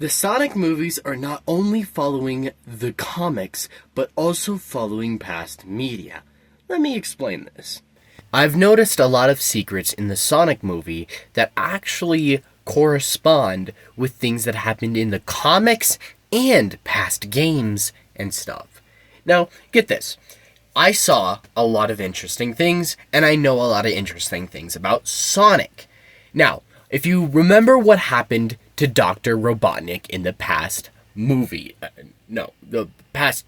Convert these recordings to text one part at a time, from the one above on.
The Sonic movies are not only following the comics, but also following past media. Let me explain this. I've noticed a lot of secrets in the Sonic movie that actually correspond with things that happened in the comics and past games and stuff. Now, get this. I saw a lot of interesting things, and I know a lot of interesting things about Sonic. Now, if you remember what happened to Dr. Robotnik in the past movie, the past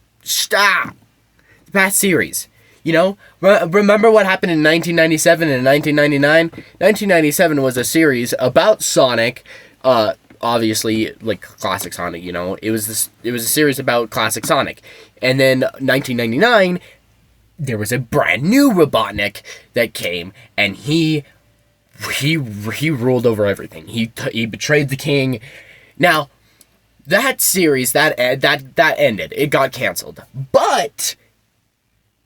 series, remember what happened in 1997 and 1999? 1997 was a series about Sonic, obviously like classic Sonic, it was a series about classic Sonic. And then 1999 there was a brand new Robotnik that came, and he ruled over everything. He betrayed the king. Now, that series that ended. It got canceled. But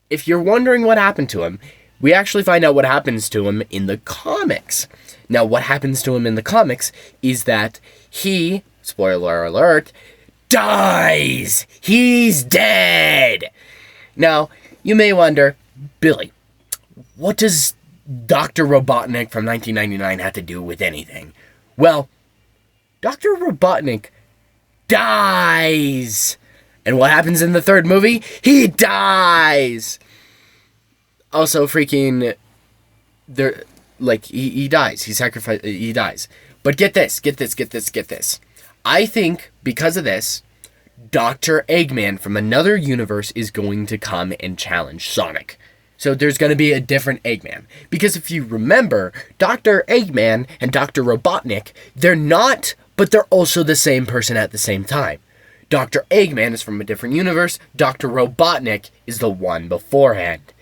if you're wondering what happened to him, we actually find out what happens to him in the comics. Now, what happens to him in the comics is that he, spoiler alert, dies. He's dead. Now, you may wonder, Billy, what does Dr. Robotnik from 1999 have to do with anything? Well, Dr. Robotnik dies. And what happens in the third movie? He dies. Also, freaking, he dies. He dies. But get this. I think, because of this, Dr. Eggman from another universe is going to come and challenge Sonic. So there's going to be a different Eggman. Because if you remember, Dr. Eggman and Dr. Robotnik, they're not, but they're also the same person at the same time. Dr. Eggman is from a different universe. Dr. Robotnik is the one beforehand.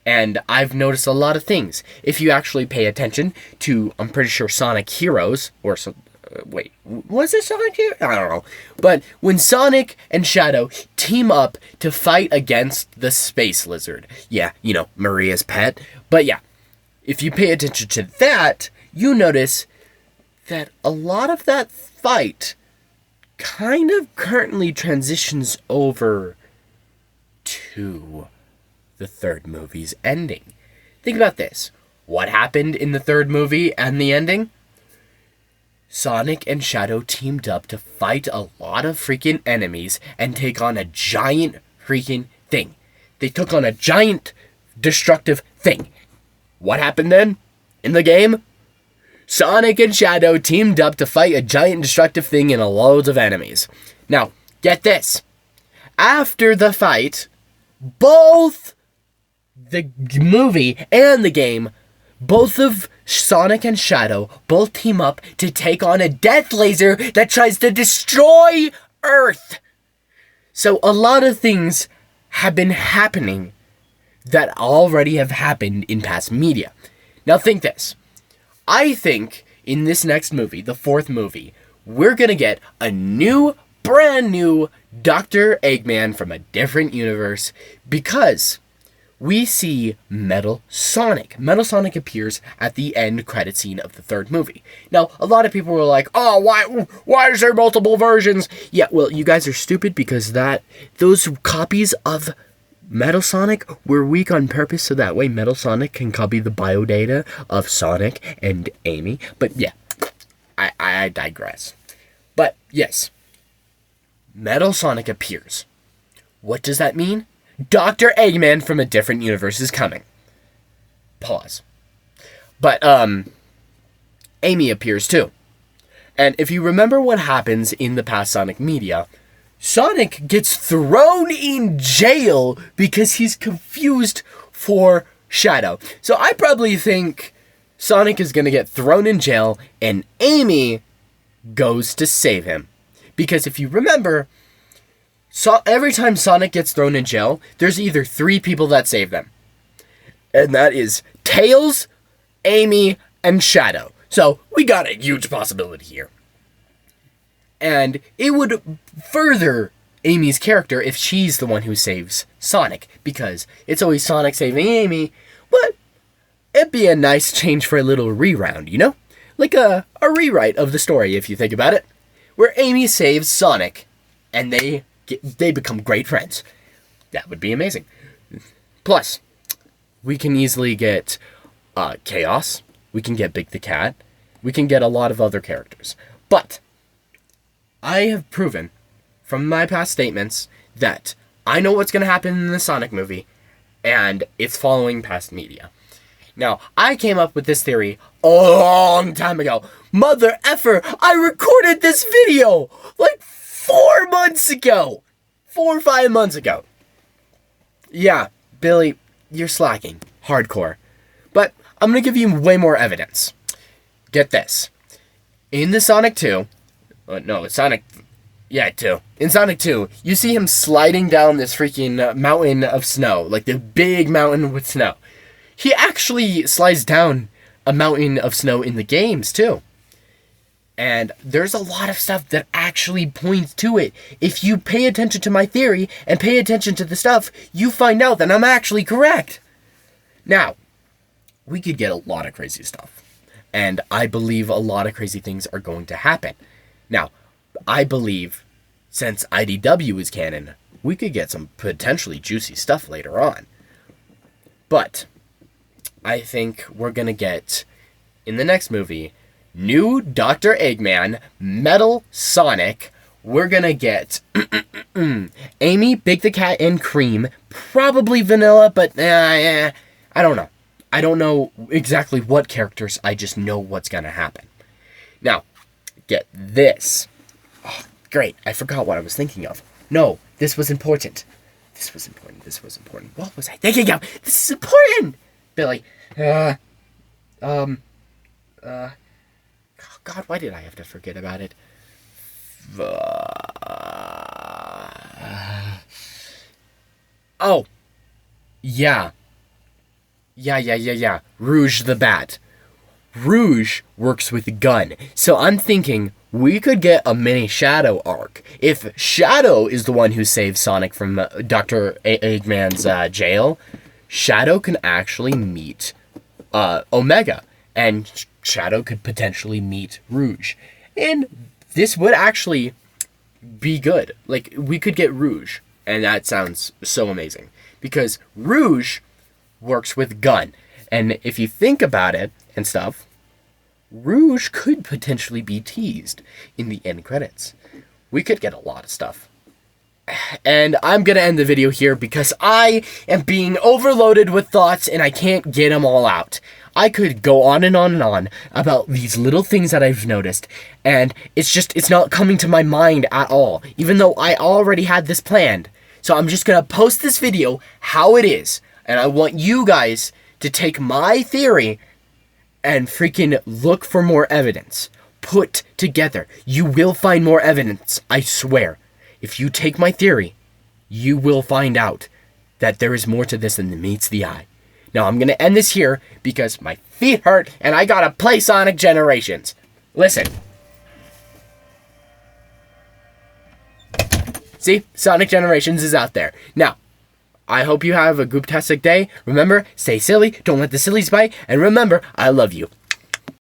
And I've noticed a lot of things. If you actually pay attention to, I'm pretty sure, Sonic Heroes, or was it Sonic Heroes? I don't know. But when Sonic and Shadow team up to fight against the Space Lizard, Maria's pet. But yeah, if you pay attention to that, you notice that a lot of that fight kind of currently transitions over to the third movie's ending. Think about this. What happened in the third movie and the ending? Sonic and Shadow teamed up to fight a lot of freaking enemies and take on a giant freaking thing. They took on a giant destructive thing. What happened then in the game? Sonic and Shadow teamed up to fight a giant destructive thing and a load of enemies. Now, get this. After the fight, both the movie and the game, both of Sonic and Shadow both team up to take on a death laser that tries to destroy Earth. So a lot of things have been happening that already have happened in past media. Now think this. I think in this next movie, the fourth movie, we're going to get a brand new Dr. Eggman from a different universe, because we see Metal Sonic. Metal Sonic appears at the end credit scene of the third movie. Now, a lot of people were like, "Oh, why is there multiple versions?" Yeah, well, you guys are stupid, because those copies of Metal Sonic were weak on purpose, so that way Metal Sonic can copy the biodata of Sonic and Amy. But yeah, I digress. But yes, Metal Sonic appears. What does that mean? Dr. Eggman from a different universe is coming. Pause. But, Amy appears too. And if you remember what happens in the past Sonic media, Sonic gets thrown in jail because he's confused for Shadow. So I probably think Sonic is going to get thrown in jail and Amy goes to save him. Because if you remember, every time Sonic gets thrown in jail, there's either three people that save them. And that is Tails, Amy, and Shadow. So we got a huge possibility here. And it would further Amy's character if she's the one who saves Sonic, because it's always Sonic saving Amy, but it'd be a nice change for a little reround, Like a rewrite of the story, if you think about it. where Amy saves Sonic, and they become great friends. That would be amazing. Plus, we can easily get Chaos. We can get Big the Cat. We can get a lot of other characters. But I have proven from my past statements that I know what's going to happen in the Sonic movie, and it's following past media. Now, I came up with this theory a long time ago. Mother effer, I recorded this video like 4 months ago. 4 or 5 months ago. Yeah, Billy, you're slacking. Hardcore. But I'm going to give you way more evidence. Get this. In the Sonic 2... Sonic... Yeah, 2. In Sonic 2, you see him sliding down this freaking mountain of snow. Like the big mountain with snow. He actually slides down a mountain of snow in the games, too. And there's a lot of stuff that actually points to it. If you pay attention to my theory and pay attention to the stuff, you find out that I'm actually correct. Now, we could get a lot of crazy stuff. And I believe a lot of crazy things are going to happen. Now, I believe since IDW is canon, we could get some potentially juicy stuff later on. But I think we're going to get, in the next movie, new Dr. Eggman, Metal Sonic. We're going to get Amy, Big the Cat, and Cream. Probably Vanilla, but I don't know. I don't know exactly what characters. I just know what's going to happen. Now, get this. Oh, great. I forgot what I was thinking of. No, this was important. This was important. What was I thinking of? This is important! Billy. God, why did I have to forget about it? Oh. Yeah. Yeah. Rouge the Bat. Rouge works with a gun. So I'm thinking we could get a mini Shadow arc. If Shadow is the one who saves Sonic from Dr. Eggman's jail, Shadow can actually meet Omega. And Shadow could potentially meet Rouge. And this would actually be good. Like, we could get Rouge. And that sounds so amazing. Because Rouge works with gun. And if you think about it and stuff, Rouge could potentially be teased in the end credits. We could get a lot of stuff. And I'm going to end the video here because I am being overloaded with thoughts and I can't get them all out. I could go on and on and on about these little things that I've noticed, and it's not coming to my mind at all, even though I already had this planned. So I'm just going to post this video how it is, and I want you guys to take my theory and freaking look for more evidence. Put together. You will find more evidence, I swear. If you take my theory, you will find out that there is more to this than meets the eye. Now, I'm going to end this here because my feet hurt and I got to play Sonic Generations. Listen. See? Sonic Generations is out there. Now, I hope you have a goop-tastic day. Remember, stay silly, don't let the sillies bite, and remember, I love you.